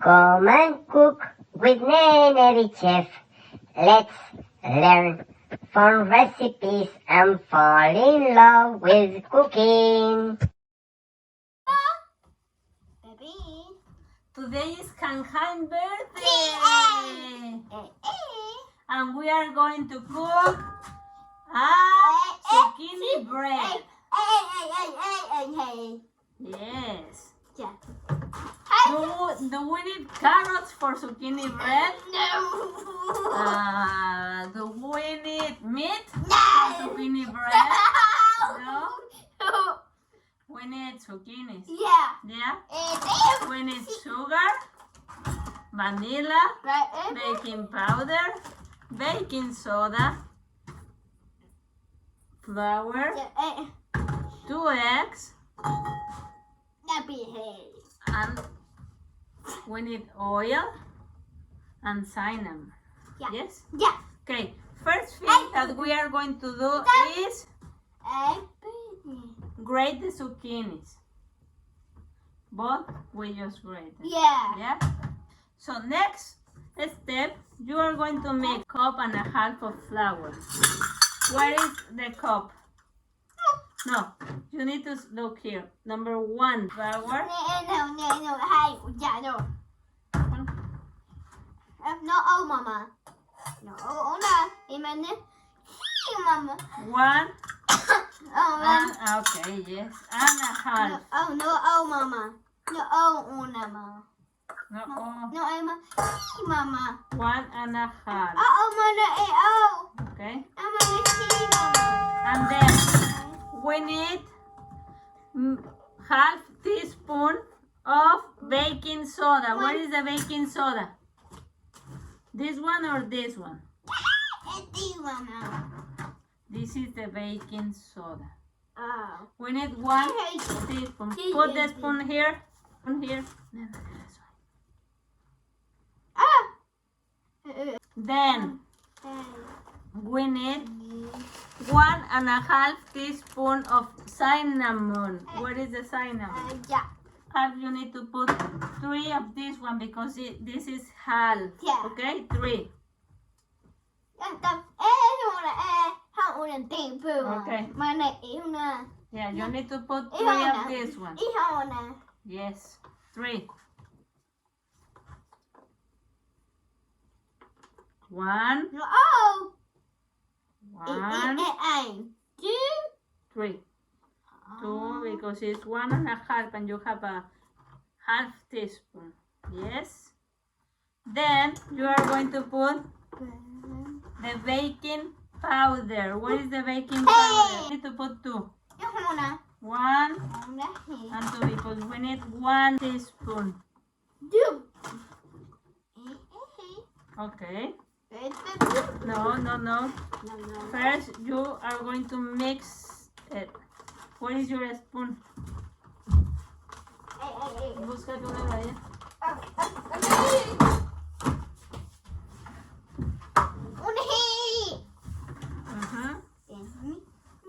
Come and cook with Nene Chef. Let's learn fun recipes and fall in love with cooking. Baby. Today is Kanhan birthday! And we are going to cook zucchini bread. Yes. Yeah. Do we need carrots for zucchini bread? No. Do we need meat No. for zucchini bread? No? We need zucchinis. Yeah. Yeah? We need sugar, vanilla, baking powder, baking soda, flour, 2 eggs, and we need oil and cinnamon. Yeah. Yes? Yeah. Okay, first thing that we are going to do is grate the zucchinis. But we just grate them. Yeah. Yeah? So next step, you are going to make 1.5 cups of flour. Where is the cup? No, you need to look here. Number 1, flour. No. Hey, yeah, no. No, oh, mama. No, oh, no. Amen. Mama. 1 Oh, and okay, yes, and a half. no, oh, no, oh, mama. No, oh, mama. No, oh, No, Emma. Mama. 1.5. Oh, mama, oh. Okay, Mama. and then we need half teaspoon of baking soda. Where is the baking soda? This one or this one? This is the baking soda. Oh. We need 1 teaspoon. Put the spoon here. Spoon here. Then we need 1.5 teaspoon of cinnamon. Where is the cinnamon? Yeah. Half you need to put 3 of this one because this is half. Yeah. Okay, 3. Okay. Yeah, you need to put 3 of this one. Yes, 3. 1, Oh. 1, 3. 2 because it's 1.5 and you have a half teaspoon. Yes. Then you are going to put the baking powder. Where is the baking powder? You need to put 2. 1 and 2 because we need 1 teaspoon. Okay. No. First, you are going to mix it. Where is your spoon? Búscate una de allá.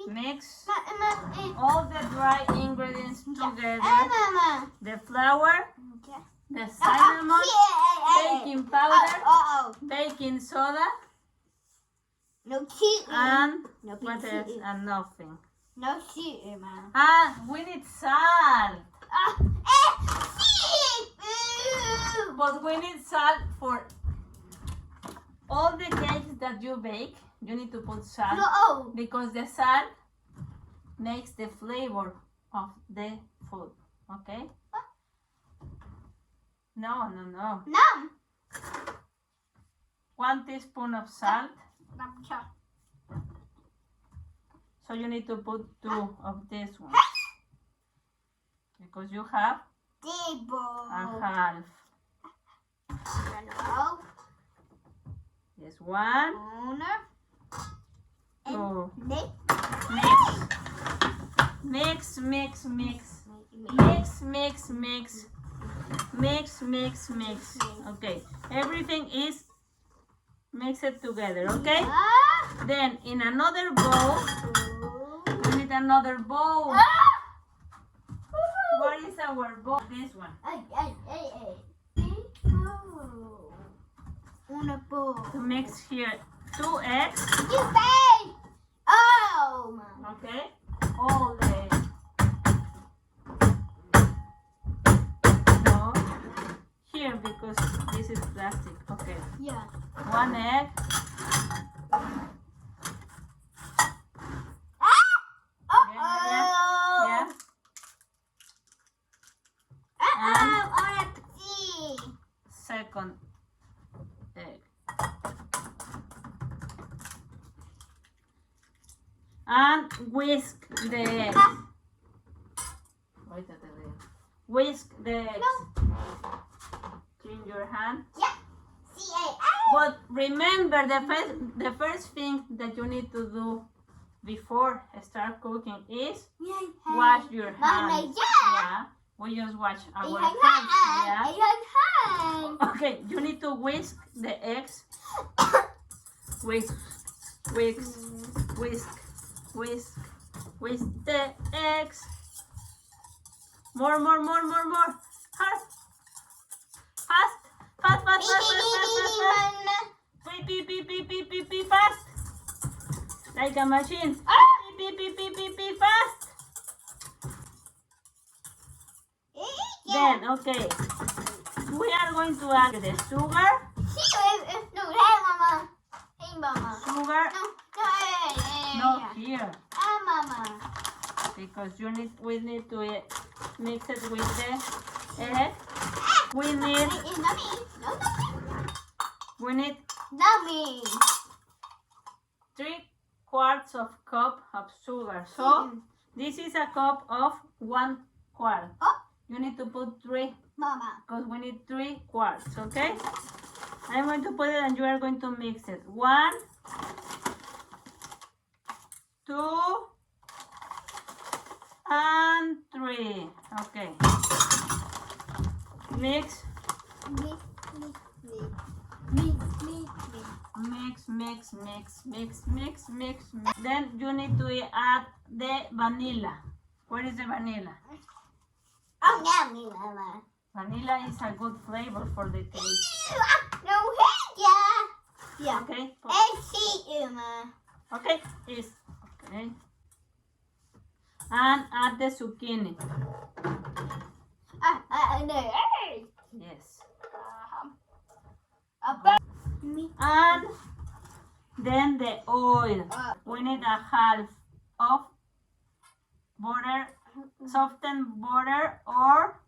Mix all the dry ingredients together. The flour, the cinnamon, baking powder, baking soda, No cheating. and No what else? cheating. And nothing. No cheating, man. We need salt. But we need salt for all the cakes that you bake. You need to put salt No. because the salt makes the flavor of the food. Okay? No. No. 1 teaspoon of salt. So you need to put 2 of this one because you have a half. No. Yes, 1, Una. 2. Nick. Mix. Okay, everything is mixed together. Okay. Then in another bowl, we need another bowl. What is our bowl? This one. to mix here 2 eggs. You say. Oh, Mama. Okay, all the no here because this is plastic. Okay, Yeah. 1 egg. Oh. Yeah. Second egg. And whisk the eggs. Whisk the eggs. Clean your hand. Yeah. But remember, the first thing that you need to do before start cooking is wash your hands. Mama, yeah. Yeah. We just wash our Hands. hands. Yeah. Okay, you need to whisk the eggs. Whisk, whisk, whisk, whisk, whisk the eggs. More. Hard. Fast. Beep, fast. Like a machine. Beep, fast. Then, okay. We are going to add the sugar. Sugar. No, here. Mama. Because we need to mix it with the egg. We need 3/4 of cup of sugar. So this is a cup of 1/4. You need to put 3 Mama. because we need 3/4. Okay. I'm going to put it and you are going to mix it. 1, 2, and 3. Okay. Mix. Mix. Then you need to add the vanilla. Where is the vanilla? Oh, yummy, Mama. Vanilla is a good flavor for the cake. No, yeah. Okay. I see you, Mama. Okay. Okay. And add the zucchini. No. Yes. And And then the oil. We need a half of butter, softened butter or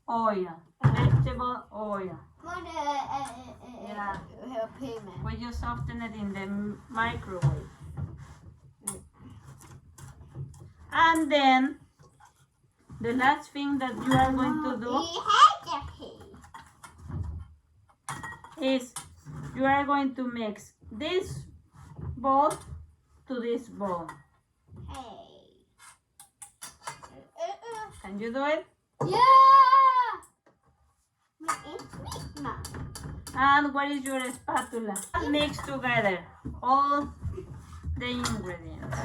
oil, vegetable oil. Yeah. We just soften it in the microwave. And then the last thing that you are going to do is you are going to mix this bowl to this bowl. Can you do it? Yeah. And where is your spatula? Mix together all the ingredients.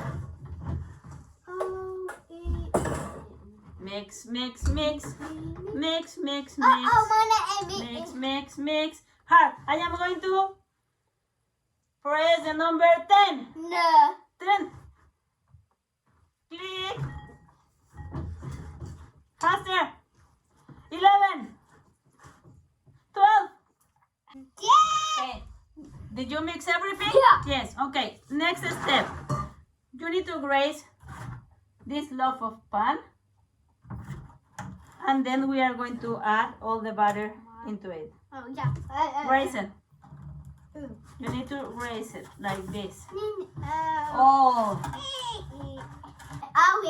Mix. Mix. Hard. I am going to press the number 10. No. 10. Click. Faster. 11. 12. Yeah. Okay. Did you mix everything? Yeah. Yes. Okay. Next step. You need to graze this loaf of pan. And then we are going to add all the butter into it. Oh, yeah. Raise it. You need to raise it like this. Oh. Oh.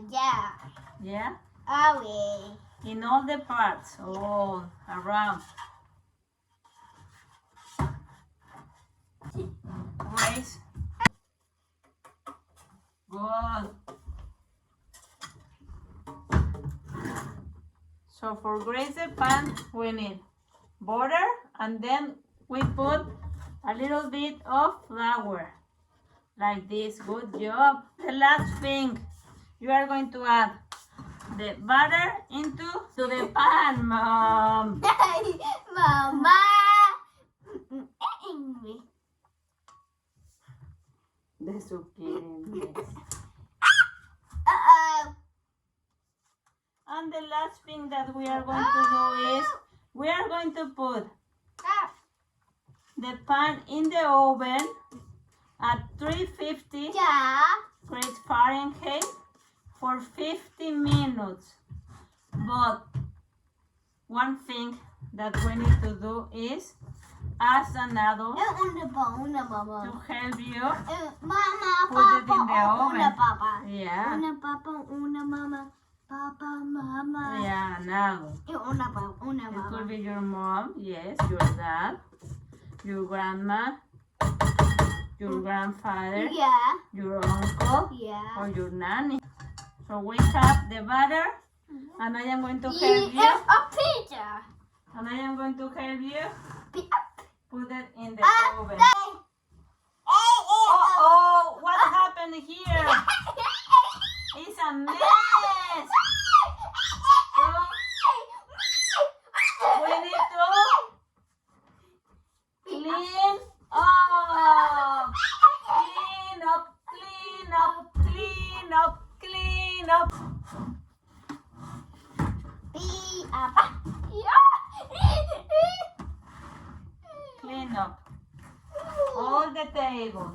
Yeah. Yeah? Oh, In all the parts. All around. Raise. Good. So for graze the pan, we need butter and then we put a little bit of flour. Like this. Good job. The last thing, you are going to add the butter into the pan, Mom. Mama. The zucchini. And the last thing that we are going to do is we are going to put the pan in the oven at 350 degrees Fahrenheit for 50 minutes. But one thing that we need to do is, as an adult, to help you put it in the oven. Yeah. Yeah, an adult. It could be your mom, yes, your dad, your grandma, your grandfather, your uncle, or your nanny. So we have the butter, and I am going to help you. And I am going to help you put it in the oven. Oh, what happened here? It's a mess. So we need to clean up. Clean up, clean up, clean up, clean up. Clean up all the table.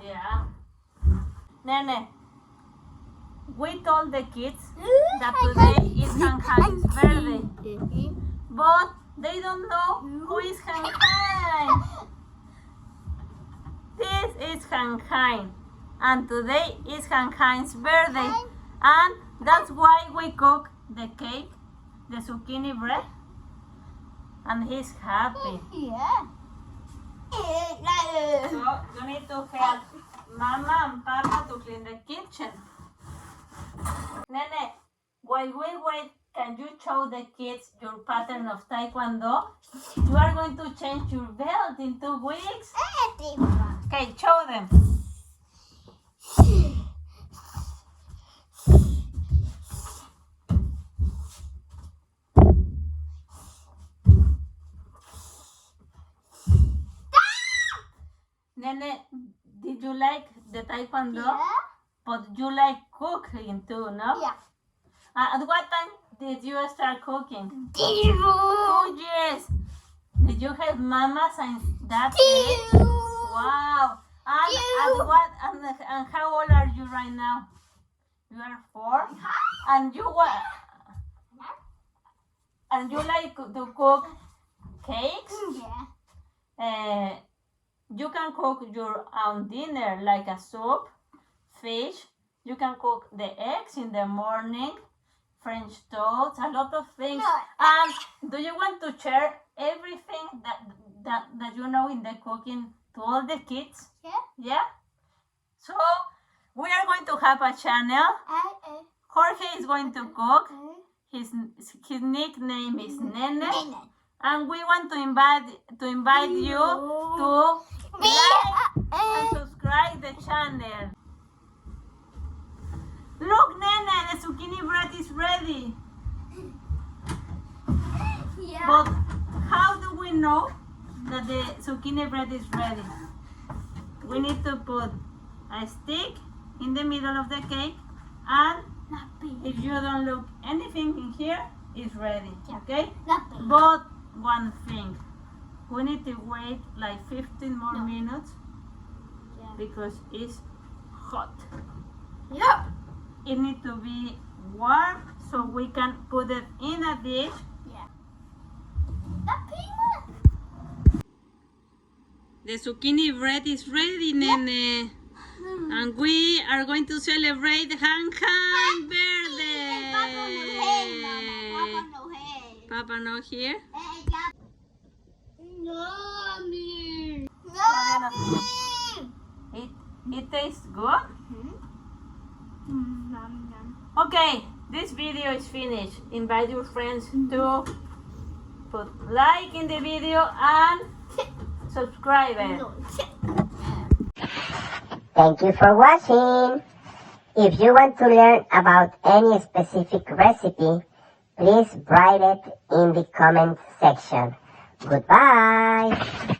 Yeah. Nene, we told the kids that today is Hankai's birthday, but they don't know who is Hankai. This is Hankai, and today is Hankai's birthday, and that's why we cook the cake, the zucchini bread, and he's happy. So you need to help Mama and Papa to clean the kitchen. Nene, while we wait, can you show the kids your pattern of taekwondo? You are going to change your belt in 2 weeks. Okay, show them. Nene, did you like the taekwondo? But you like cooking too, no? At what time did you start cooking? 2 years. Did you help Mama since that age? Wow. And at what? And how old are you right now? You are 4. And you what? And you like to cook cakes? You can cook your own dinner, like a soup, fish. You can cook the eggs in the morning, French toast, a lot of things. And do you want to share everything that you know in the cooking to all the kids? Yeah? So, we are going to have a channel. Jorge is going to cook. His nickname is Nene. And we want to invite you to like and subscribe the channel. Look, Nene, the zucchini bread is ready. But how do we know that the zucchini bread is ready? We need to put a stick in the middle of the cake, and if you don't look anything in here, it's ready. Okay? But one thing, we need to wait like 15 more minutes because it's hot. It needs to be warm so we can put it in a dish. The zucchini bread is ready, Nene. And we are going to celebrate Hankai birthday. Papa not here. It tastes good. Okay, this video is finished. Invite your friends to put like in the video and subscribe. Thank you for watching. If you want to learn about any specific recipe, Please write it in the comment section. Goodbye.